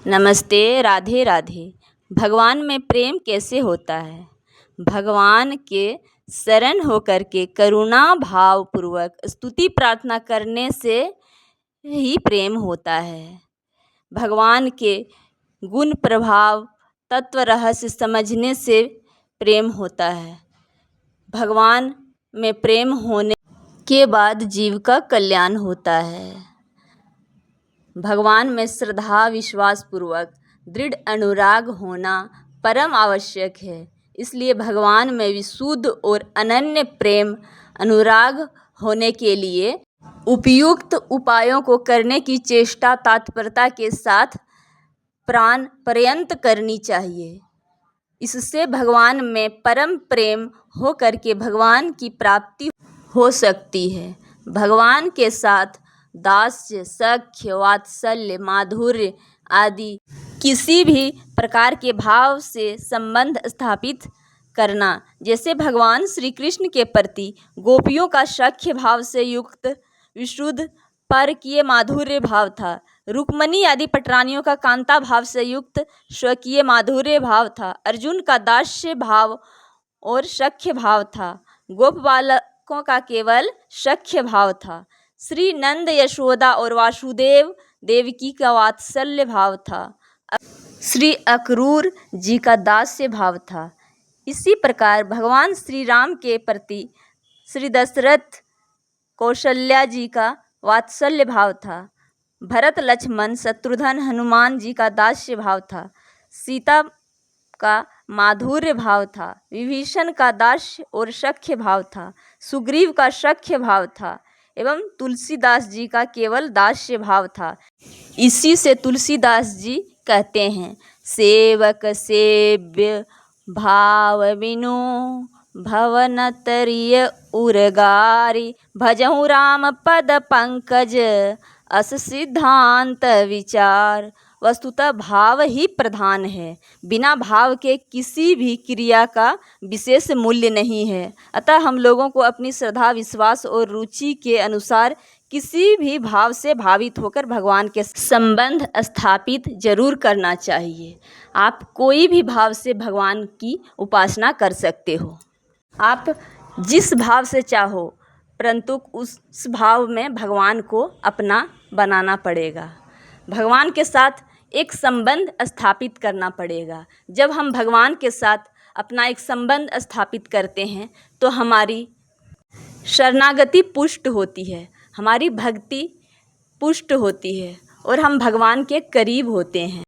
नमस्ते, राधे राधे। भगवान में प्रेम कैसे होता है? भगवान के शरण होकर के करुणा भाव पूर्वक स्तुति प्रार्थना करने से ही प्रेम होता है। भगवान के गुण प्रभाव तत्व रहस्य समझने से प्रेम होता है। भगवान में प्रेम होने के बाद जीव का कल्याण होता है। भगवान में श्रद्धा विश्वास पूर्वक दृढ़ अनुराग होना परम आवश्यक है। इसलिए भगवान में विशुद्ध और अनन्य प्रेम अनुराग होने के लिए उपयुक्त उपायों को करने की चेष्टा तत्परता के साथ प्राण पर्यंत करनी चाहिए। इससे भगवान में परम प्रेम हो करके भगवान की प्राप्ति हो सकती है। भगवान के साथ दास्य सख्य वात्सल्य माधुर्य आदि किसी भी प्रकार के भाव से संबंध स्थापित करना, जैसे भगवान श्री कृष्ण के प्रति गोपियों का सख्य भाव से युक्त विशुद्ध परकीय माधुर्य भाव था। रुक्मिणी आदि पटरानियों का कांता भाव से युक्त स्वकीय माधुर्य भाव था। अर्जुन का दास्य भाव और सख्य भाव था। गोप बालकों का केवल सख्य भाव था। श्री नंद यशोदा और वासुदेव देवकी का वात्सल्य भाव था। श्री अक्रूर जी का दास्य भाव था। इसी प्रकार भगवान श्री राम के प्रति श्री दशरथ कौशल्या जी का वात्सल्य भाव था। भरत लक्ष्मण शत्रुघ्न हनुमान जी का दास्य भाव था। सीता का माधुर्य भाव था। विभीषण का दास्य और सख्य भाव था। सुग्रीव का सख्य भाव था एवं तुलसीदास जी का केवल दास्य भाव था। इसी से तुलसीदास जी कहते हैं, सेवक सेव्य भाव बिनु भवनतरिय उरगारी, भजहु राम पद पंकज अस सिद्धांत विचार। वस्तुतः भाव ही प्रधान है। बिना भाव के किसी भी क्रिया का विशेष मूल्य नहीं है। अतः हम लोगों को अपनी श्रद्धा विश्वास और रुचि के अनुसार किसी भी भाव से भावित होकर भगवान के संबंध स्थापित जरूर करना चाहिए। आप कोई भी भाव से भगवान की उपासना कर सकते हो, आप जिस भाव से चाहो, परंतु उस भाव में भगवान को अपना बनाना पड़ेगा। भगवान के साथ एक संबंध स्थापित करना पड़ेगा। जब हम भगवान के साथ अपना एक संबंध स्थापित करते हैं तो हमारी शरणागति पुष्ट होती है, हमारी भक्ति पुष्ट होती है और हम भगवान के करीब होते हैं।